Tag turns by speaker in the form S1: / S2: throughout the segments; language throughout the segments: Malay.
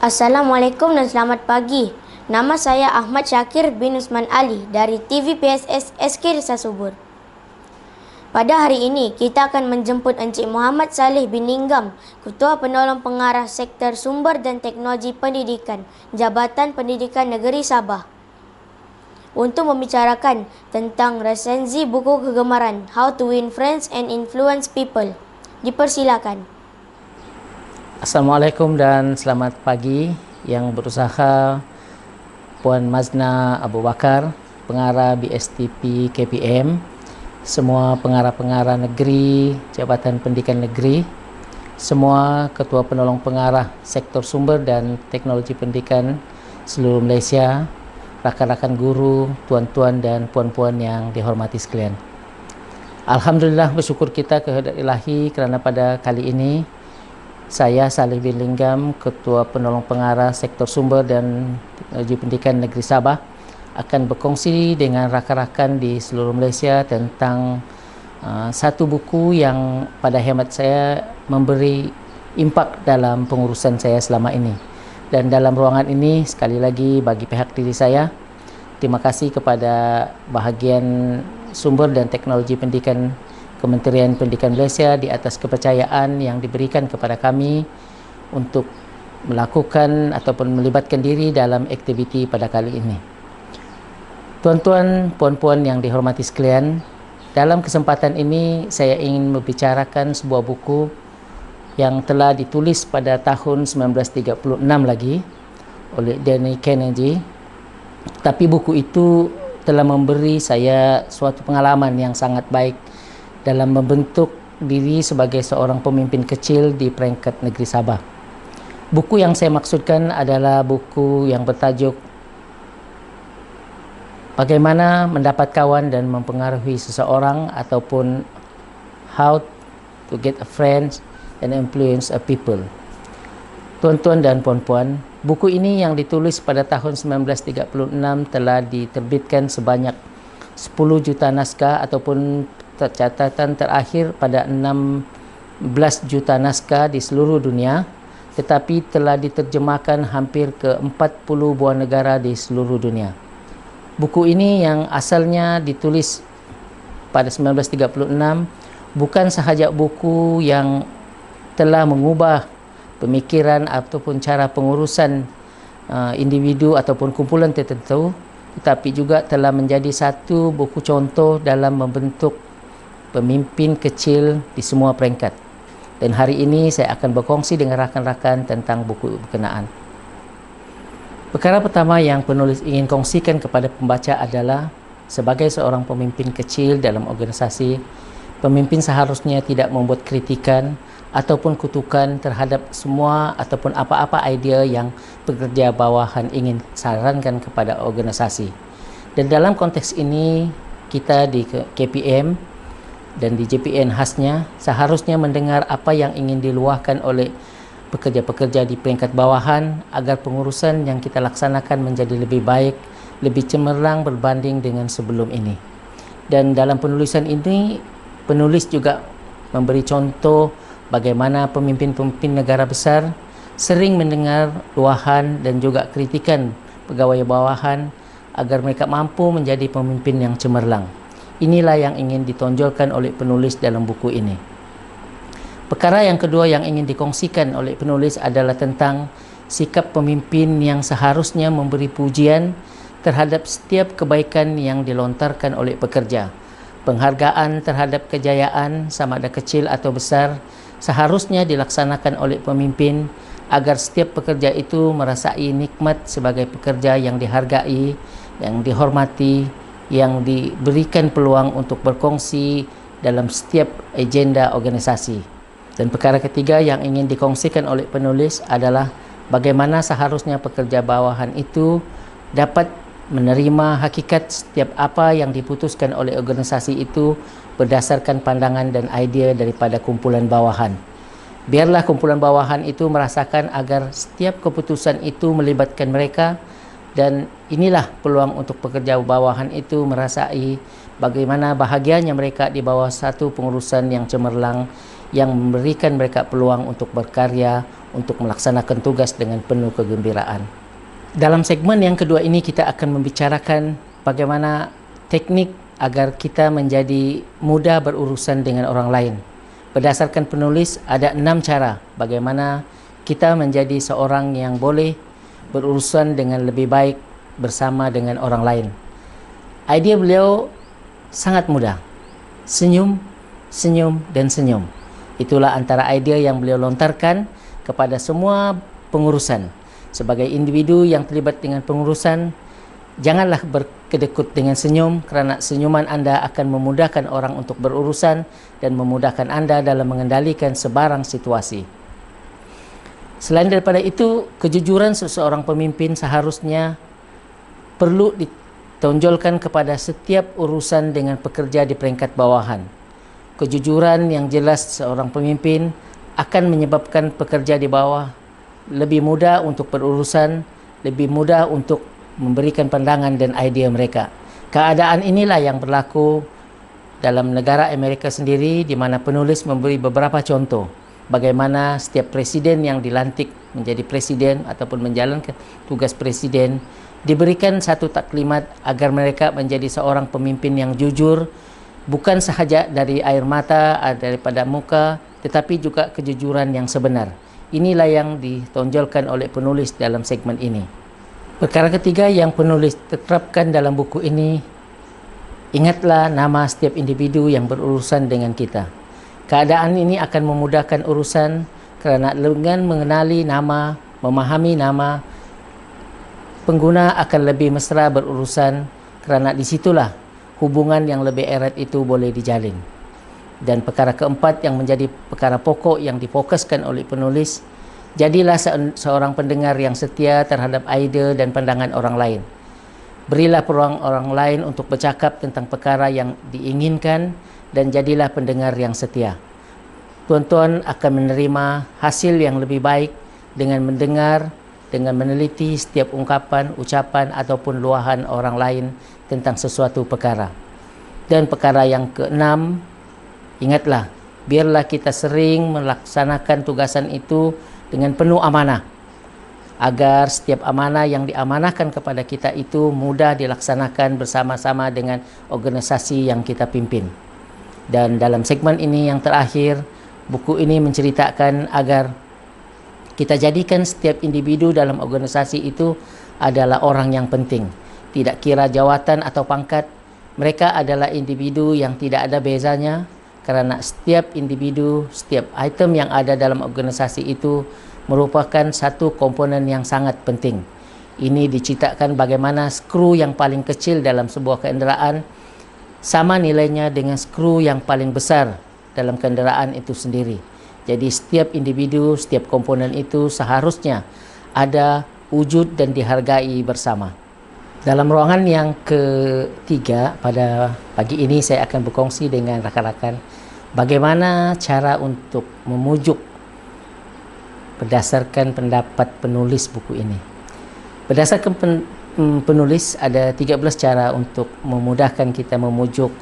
S1: Assalamualaikum dan selamat pagi. Nama saya Ahmad Syakir bin Usman Ali dari TV PSS SK Desa Subur. Pada hari ini, kita akan menjemput Encik Muhammad Saleh bin Ninggam, Ketua Penolong Pengarah Sektor Sumber dan Teknologi Pendidikan, Jabatan Pendidikan Negeri Sabah, untuk membicarakan tentang resensi buku kegemaran How to Win Friends and Influence People. Dipersilakan.
S2: Assalamualaikum dan selamat pagi. Yang berusaha Puan Mazna Abu Bakar, pengarah BSTP KPM, semua pengarah-pengarah negeri, Jabatan Pendidikan Negeri, semua ketua penolong pengarah sektor sumber dan teknologi pendidikan seluruh Malaysia, rakan-rakan guru, tuan-tuan dan puan-puan yang dihormati sekalian. Alhamdulillah, bersyukur kita kehadirat Ilahi kerana pada kali ini saya Saleh bin Ninggam, Ketua Penolong Pengarah Sektor Sumber dan Teknologi Pendidikan Negeri Sabah, akan berkongsi dengan rakan-rakan di seluruh Malaysia tentang satu buku yang pada hemat saya memberi impak dalam pengurusan saya selama ini. Dan dalam ruangan ini, sekali lagi bagi pihak diri saya, terima kasih kepada bahagian Sumber dan Teknologi Pendidikan Kementerian Pendidikan Malaysia di atas kepercayaan yang diberikan kepada kami untuk melakukan ataupun melibatkan diri dalam aktiviti pada kali ini. Tuan-tuan, puan-puan yang dihormati sekalian, dalam kesempatan ini saya ingin membicarakan sebuah buku yang telah ditulis pada tahun 1936 lagi oleh Danny Carnegie. Tapi buku itu telah memberi saya suatu pengalaman yang sangat baik dalam membentuk diri sebagai seorang pemimpin kecil di peringkat negeri Sabah. Buku yang saya maksudkan adalah buku yang bertajuk Bagaimana Mendapat Kawan dan Mempengaruhi Seseorang, ataupun How to Get a Friend and Influence a People. Tuan-tuan dan puan-puan, buku ini yang ditulis pada tahun 1936 telah diterbitkan sebanyak 10 juta naskah, ataupun catatan terakhir pada 16 juta naskah di seluruh dunia, tetapi telah diterjemahkan hampir ke 40 buah negara di seluruh dunia. Buku ini yang asalnya ditulis pada 1936 bukan sahaja buku yang telah mengubah pemikiran ataupun cara pengurusan individu ataupun kumpulan tertentu, tetapi juga telah menjadi satu buku contoh dalam membentuk pemimpin kecil di semua peringkat. Dan hari ini saya akan berkongsi dengan rakan-rakan tentang buku berkenaan. Perkara pertama yang penulis ingin kongsikan kepada pembaca adalah, sebagai seorang pemimpin kecil dalam organisasi, pemimpin seharusnya tidak membuat kritikan ataupun kutukan terhadap semua ataupun apa-apa idea yang pekerja bawahan ingin sarankan kepada organisasi. Dan dalam konteks ini, kita di KPM dan di JPN khasnya seharusnya mendengar apa yang ingin diluahkan oleh pekerja-pekerja di peringkat bawahan agar pengurusan yang kita laksanakan menjadi lebih baik, lebih cemerlang berbanding dengan sebelum ini. Dan dalam penulisan ini, penulis juga memberi contoh bagaimana pemimpin-pemimpin negara besar sering mendengar luahan dan juga kritikan pegawai bawahan agar mereka mampu menjadi pemimpin yang cemerlang. Inilah yang ingin ditonjolkan oleh penulis dalam buku ini. Perkara yang kedua yang ingin dikongsikan oleh penulis adalah tentang sikap pemimpin yang seharusnya memberi pujian terhadap setiap kebaikan yang dilontarkan oleh pekerja. Penghargaan terhadap kejayaan, sama ada kecil atau besar, seharusnya dilaksanakan oleh pemimpin agar setiap pekerja itu merasai nikmat sebagai pekerja yang dihargai, yang dihormati, yang diberikan peluang untuk berkongsi dalam setiap agenda organisasi. Dan perkara ketiga yang ingin dikongsikan oleh penulis adalah bagaimana seharusnya pekerja bawahan itu dapat menerima hakikat setiap apa yang diputuskan oleh organisasi itu berdasarkan pandangan dan idea daripada kumpulan bawahan. Biarlah kumpulan bawahan itu merasakan agar setiap keputusan itu melibatkan mereka, dan inilah peluang untuk pekerja bawahan itu merasai bagaimana bahagianya mereka di bawah satu pengurusan yang cemerlang, yang memberikan mereka peluang untuk berkarya, untuk melaksanakan tugas dengan penuh kegembiraan. Dalam segmen yang kedua ini kita akan membicarakan bagaimana teknik agar kita menjadi mudah berurusan dengan orang lain. Berdasarkan penulis, ada 6 cara bagaimana kita menjadi seorang yang boleh berurusan dengan lebih baik bersama dengan orang lain. Idea beliau sangat mudah. Senyum, senyum, dan senyum. Itulah antara idea yang beliau lontarkan kepada semua pengurusan. Sebagai individu yang terlibat dengan pengurusan, janganlah berkedekut dengan senyum, kerana senyuman anda akan memudahkan orang untuk berurusan dan memudahkan anda dalam mengendalikan sebarang situasi. Selain daripada itu, kejujuran seseorang pemimpin seharusnya perlu ditonjolkan kepada setiap urusan dengan pekerja di peringkat bawahan. Kejujuran yang jelas seorang pemimpin akan menyebabkan pekerja di bawah lebih mudah untuk berurusan, lebih mudah untuk memberikan pandangan dan idea mereka. Keadaan inilah yang berlaku dalam negara Amerika sendiri, di mana penulis memberi beberapa contoh bagaimana setiap presiden yang dilantik menjadi presiden ataupun menjalankan tugas presiden diberikan satu taklimat agar mereka menjadi seorang pemimpin yang jujur, bukan sahaja dari air mata, daripada muka, tetapi juga kejujuran yang sebenar. Inilah yang ditonjolkan oleh penulis dalam segmen ini. Perkara ketiga yang penulis terapkan dalam buku ini, ingatlah nama setiap individu yang berurusan dengan kita. Keadaan ini akan memudahkan urusan kerana dengan mengenali nama, memahami nama, pengguna akan lebih mesra berurusan kerana disitulah hubungan yang lebih erat itu boleh dijalin. Dan perkara keempat yang menjadi perkara pokok yang difokuskan oleh penulis, jadilah seorang pendengar yang setia terhadap idea dan pandangan orang lain. Berilah peluang orang lain untuk bercakap tentang perkara yang diinginkan dan jadilah pendengar yang setia. Tuan-tuan akan menerima hasil yang lebih baik dengan mendengar, dengan meneliti setiap ungkapan, ucapan ataupun luahan orang lain tentang sesuatu perkara. Dan perkara yang keenam, ingatlah, biarlah kita sering melaksanakan tugasan itu dengan penuh amanah, agar setiap amanah yang diamanahkan kepada kita itu mudah dilaksanakan bersama-sama dengan organisasi yang kita pimpin. Dan dalam segmen ini yang terakhir, buku ini menceritakan agar kita jadikan setiap individu dalam organisasi itu adalah orang yang penting. Tidak kira jawatan atau pangkat, mereka adalah individu yang tidak ada bezanya, kerana setiap individu, setiap item yang ada dalam organisasi itu merupakan satu komponen yang sangat penting. Ini diceritakan bagaimana skru yang paling kecil dalam sebuah kenderaan sama nilainya dengan skru yang paling besar dalam kenderaan itu sendiri. Jadi setiap individu, setiap komponen itu seharusnya ada wujud dan dihargai bersama. Dalam ruangan yang ketiga pada pagi ini saya akan berkongsi dengan rakan-rakan bagaimana cara untuk memujuk berdasarkan pendapat penulis buku ini. Berdasarkan penulis ada 13 cara untuk memudahkan kita memujuk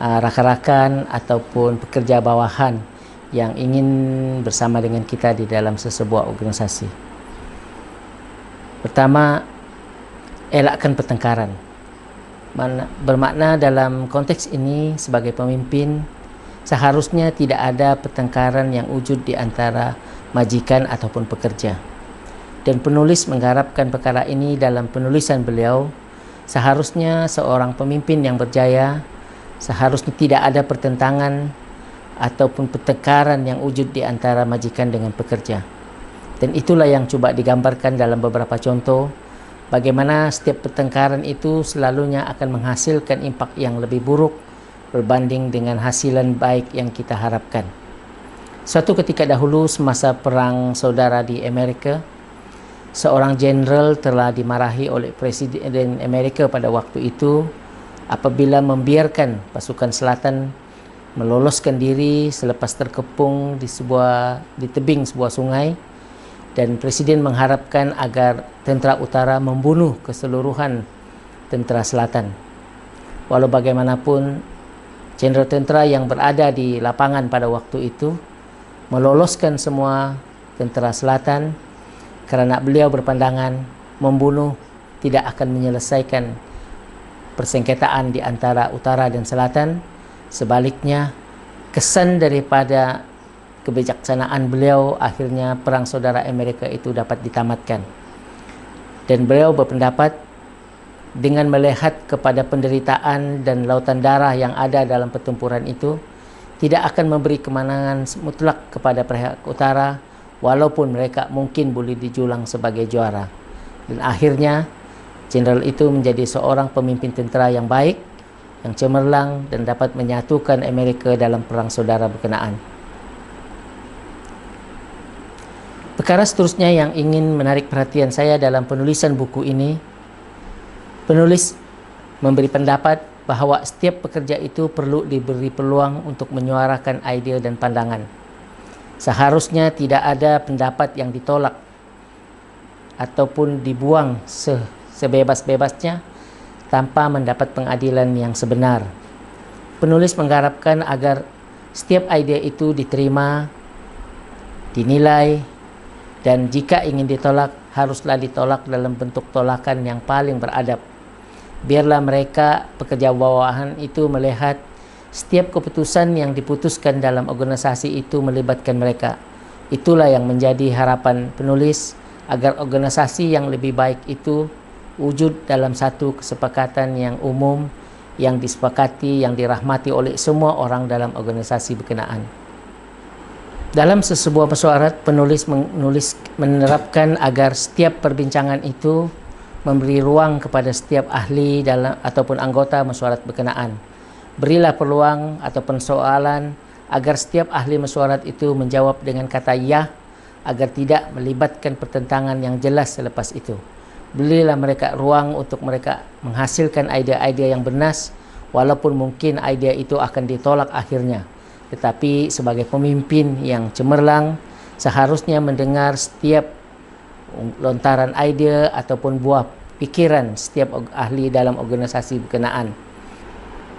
S2: rakan-rakan ataupun pekerja bawahan yang ingin bersama dengan kita di dalam sesebuah organisasi. Pertama, elakkan pertengkaran. Bermakna dalam konteks ini sebagai pemimpin seharusnya tidak ada pertengkaran yang wujud di antara majikan ataupun pekerja. Dan penulis mengharapkan perkara ini dalam penulisan beliau. Seharusnya seorang pemimpin yang berjaya seharusnya tidak ada pertentangan ataupun pertengkaran yang wujud di antara majikan dengan pekerja. Dan itulah yang coba digambarkan dalam beberapa contoh, bagaimana setiap pertengkaran itu selalunya akan menghasilkan impak yang lebih buruk berbanding dengan hasilan baik yang kita harapkan. Suatu ketika dahulu semasa perang saudara di Amerika, seorang jenderal telah dimarahi oleh Presiden Amerika pada waktu itu apabila membiarkan pasukan selatan meloloskan diri selepas terkepung di tebing sebuah sungai, dan Presiden mengharapkan agar tentera utara membunuh keseluruhan tentera selatan. Walau bagaimanapun, jenderal tentera yang berada di lapangan pada waktu itu meloloskan semua Tentera Selatan kerana beliau berpandangan membunuh tidak akan menyelesaikan persengketaan di antara utara dan selatan. Sebaliknya, kesan daripada kebijaksanaan beliau, akhirnya perang saudara Amerika itu dapat ditamatkan. Dan beliau berpendapat dengan melihat kepada penderitaan dan lautan darah yang ada dalam pertempuran itu, tidak akan memberi kemenangan mutlak kepada pihak utara, walaupun mereka mungkin boleh dijulang sebagai juara. Dan akhirnya jenderal itu menjadi seorang pemimpin tentera yang baik, yang cemerlang dan dapat menyatukan Amerika dalam perang saudara berkenaan. Perkara seterusnya yang ingin menarik perhatian saya dalam penulisan buku ini, penulis memberi pendapat bahawa setiap pekerja itu perlu diberi peluang untuk menyuarakan idea dan pandangan. Seharusnya tidak ada pendapat yang ditolak ataupun dibuang sebebas-bebasnya tanpa mendapat pengadilan yang sebenar. Penulis mengharapkan agar setiap idea itu diterima, dinilai, dan jika ingin ditolak, haruslah ditolak dalam bentuk tolakan yang paling beradab. Biarlah mereka, pekerja bawahan itu, melihat setiap keputusan yang diputuskan dalam organisasi itu melibatkan mereka. Itulah yang menjadi harapan penulis, agar organisasi yang lebih baik itu wujud dalam satu kesepakatan yang umum, yang disepakati, yang dirahmati oleh semua orang dalam organisasi berkenaan. Dalam sesebuah mesyuarat, penulis menerapkan agar setiap perbincangan itu memberi ruang kepada setiap ahli dalam ataupun anggota mesyuarat berkenaan. Berilah peluang ataupun soalan agar setiap ahli mesyuarat itu menjawab dengan kata ya, agar tidak melibatkan pertentangan yang jelas selepas itu. Berilah mereka ruang untuk mereka menghasilkan idea-idea yang bernas, walaupun mungkin idea itu akan ditolak akhirnya. Tetapi sebagai pemimpin yang cemerlang, seharusnya mendengar setiap lontaran idea ataupun buah pikiran setiap ahli dalam organisasi berkenaan.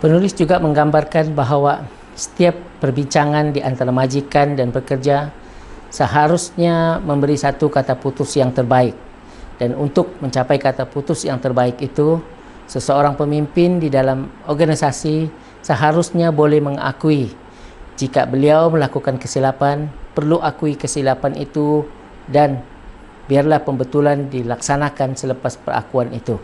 S2: Penulis juga menggambarkan bahawa setiap perbincangan di antara majikan dan pekerja seharusnya memberi satu kata putus yang terbaik. Dan untuk mencapai kata putus yang terbaik itu, seseorang pemimpin di dalam organisasi seharusnya boleh mengakui jika beliau melakukan kesilapan, perlu akui kesilapan itu dan biarlah pembetulan dilaksanakan selepas perakuan itu.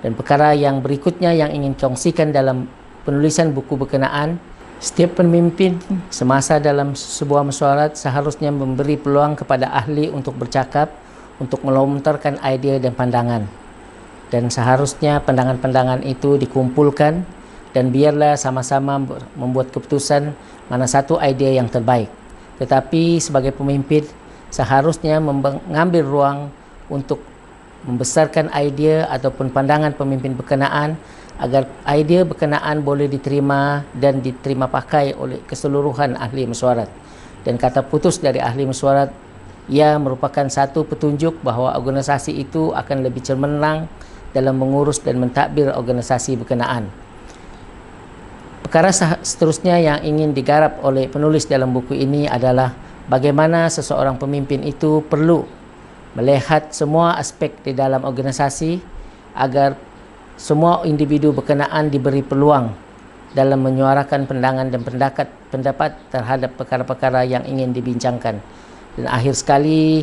S2: Dan perkara yang berikutnya yang ingin kongsikan dalam penulisan buku berkenaan, setiap pemimpin semasa dalam sebuah mesyuarat seharusnya memberi peluang kepada ahli untuk bercakap, untuk melontarkan idea dan pandangan. Dan seharusnya pandangan-pandangan itu dikumpulkan dan biarlah sama-sama membuat keputusan mana satu idea yang terbaik. Tetapi sebagai pemimpin seharusnya mengambil ruang untuk membesarkan idea ataupun pandangan pemimpin berkenaan agar idea berkenaan boleh diterima dan diterima pakai oleh keseluruhan ahli mesyuarat. Dan kata putus dari ahli mesyuarat, ia merupakan satu petunjuk bahawa organisasi itu akan lebih cemerlang dalam mengurus dan mentadbir organisasi berkenaan. Perkara seterusnya yang ingin digarap oleh penulis dalam buku ini adalah bagaimana seseorang pemimpin itu perlu melihat semua aspek di dalam organisasi agar semua individu berkenaan diberi peluang dalam menyuarakan pandangan dan pendapat terhadap perkara-perkara yang ingin dibincangkan. Dan akhir sekali,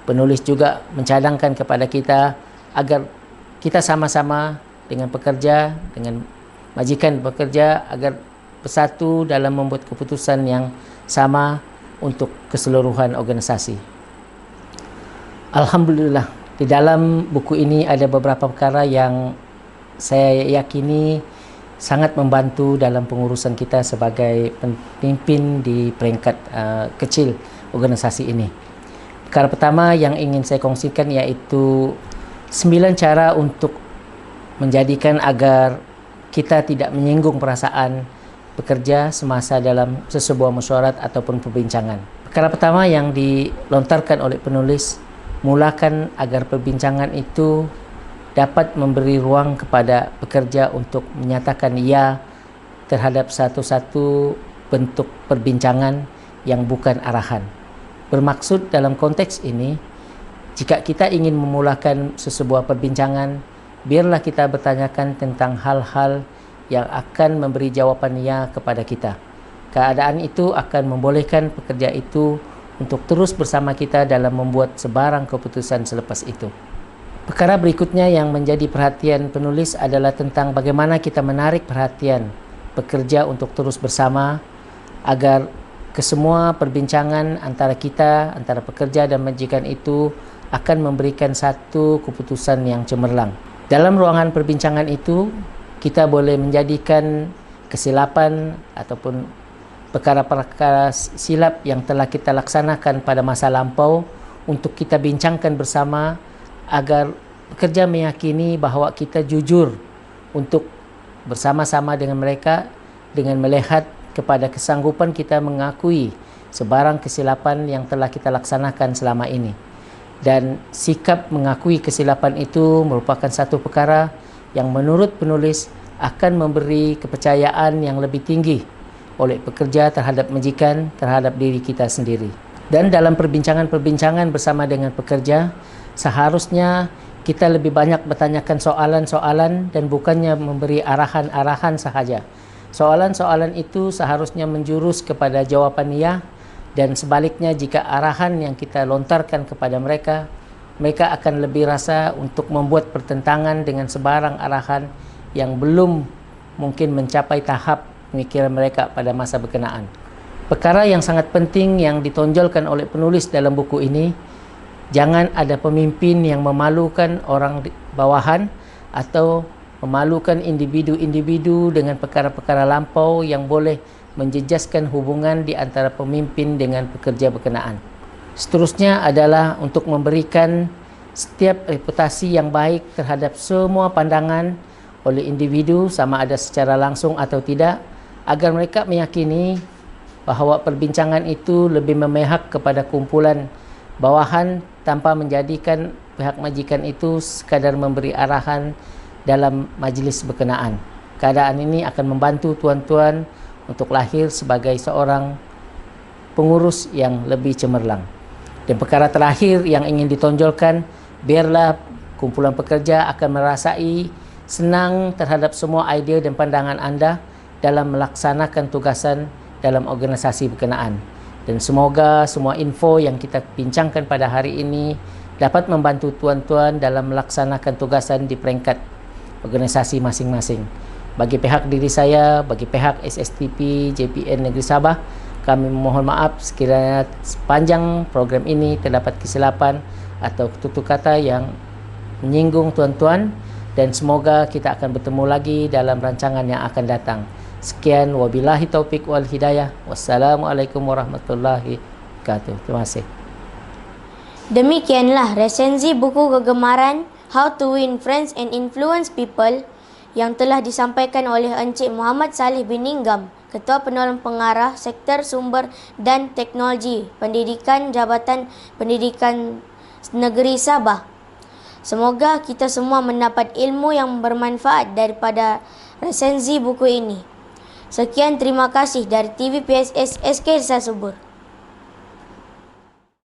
S2: penulis juga mencadangkan kepada kita agar kita sama-sama dengan pekerja, dengan majikan pekerja, agar bersatu dalam membuat keputusan yang sama untuk keseluruhan organisasi. Alhamdulillah, di dalam buku ini ada beberapa perkara yang saya yakini sangat membantu dalam pengurusan kita sebagai pemimpin di peringkat kecil organisasi ini. Perkara pertama yang ingin saya kongsikan iaitu 9 cara untuk menjadikan agar kita tidak menyinggung perasaan pekerja semasa dalam sesebuah mesyuarat ataupun perbincangan. Perkara pertama yang dilontarkan oleh penulis, mulakan agar perbincangan itu dapat memberi ruang kepada pekerja untuk menyatakan ya terhadap satu-satu bentuk perbincangan yang bukan arahan. Bermaksud dalam konteks ini, jika kita ingin memulakan sesebuah perbincangan, biarlah kita bertanyakan tentang hal-hal yang akan memberi jawapan ya kepada kita. Keadaan itu akan membolehkan pekerja itu untuk terus bersama kita dalam membuat sebarang keputusan selepas itu. Perkara berikutnya yang menjadi perhatian penulis adalah tentang bagaimana kita menarik perhatian pekerja untuk terus bersama agar kesemua perbincangan antara kita, antara pekerja dan majikan itu akan memberikan satu keputusan yang cemerlang. Dalam ruangan perbincangan itu, kita boleh menjadikan kesilapan ataupun perkara-perkara silap yang telah kita laksanakan pada masa lampau untuk kita bincangkan bersama agar pekerja meyakini bahawa kita jujur untuk bersama-sama dengan mereka dengan melihat kepada kesanggupan kita mengakui sebarang kesilapan yang telah kita laksanakan selama ini. Dan sikap mengakui kesilapan itu merupakan satu perkara yang menurut penulis akan memberi kepercayaan yang lebih tinggi oleh pekerja terhadap majikan, terhadap diri kita sendiri. Dan dalam perbincangan-perbincangan bersama dengan pekerja, seharusnya kita lebih banyak bertanyakan soalan-soalan dan bukannya memberi arahan-arahan sahaja. Soalan-soalan itu seharusnya menjurus kepada jawapan ya, dan sebaliknya jika arahan yang kita lontarkan kepada mereka, mereka akan lebih rasa untuk membuat pertentangan dengan sebarang arahan yang belum mungkin mencapai tahap pemikiran mereka pada masa berkenaan. Perkara yang sangat penting yang ditonjolkan oleh penulis dalam buku ini, jangan ada pemimpin yang memalukan orang bawahan atau memalukan individu-individu dengan perkara-perkara lampau yang boleh menjejaskan hubungan di antara pemimpin dengan pekerja berkenaan. Seterusnya adalah untuk memberikan setiap reputasi yang baik terhadap semua pandangan oleh individu sama ada secara langsung atau tidak, agar mereka meyakini bahawa perbincangan itu lebih memihak kepada kumpulan bawahan tanpa menjadikan pihak majikan itu sekadar memberi arahan dalam majlis berkenaan. Keadaan ini akan membantu tuan-tuan untuk lahir sebagai seorang pengurus yang lebih cemerlang. Dan perkara terakhir yang ingin ditonjolkan, biarlah kumpulan pekerja akan merasai senang terhadap semua idea dan pandangan anda dalam melaksanakan tugasan dalam organisasi berkenaan. Dan semoga semua info yang kita bincangkan pada hari ini dapat membantu tuan-tuan dalam melaksanakan tugasan di peringkat organisasi masing-masing. Bagi pihak diri saya, bagi pihak SSTP JPN Negeri Sabah, kami memohon maaf sekiranya sepanjang program ini terdapat kesilapan atau tutur kata yang menyinggung tuan-tuan, dan semoga kita akan bertemu lagi dalam rancangan yang akan datang. Sekian, wabillahi taufik wal hidayah. Wassalamualaikum warahmatullahi wabarakatuh. Terima kasih.
S1: Demikianlah resensi buku kegemaran How to Win Friends and Influence People yang telah disampaikan oleh Encik Muhammad Salih bin Ninggam, Ketua Penolong Pengarah Sektor Sumber dan Teknologi Pendidikan Jabatan Pendidikan Negeri Sabah. Semoga kita semua mendapat ilmu yang bermanfaat daripada resensi buku ini. Sekian, terima kasih dari TV PSS SK Desa Subur.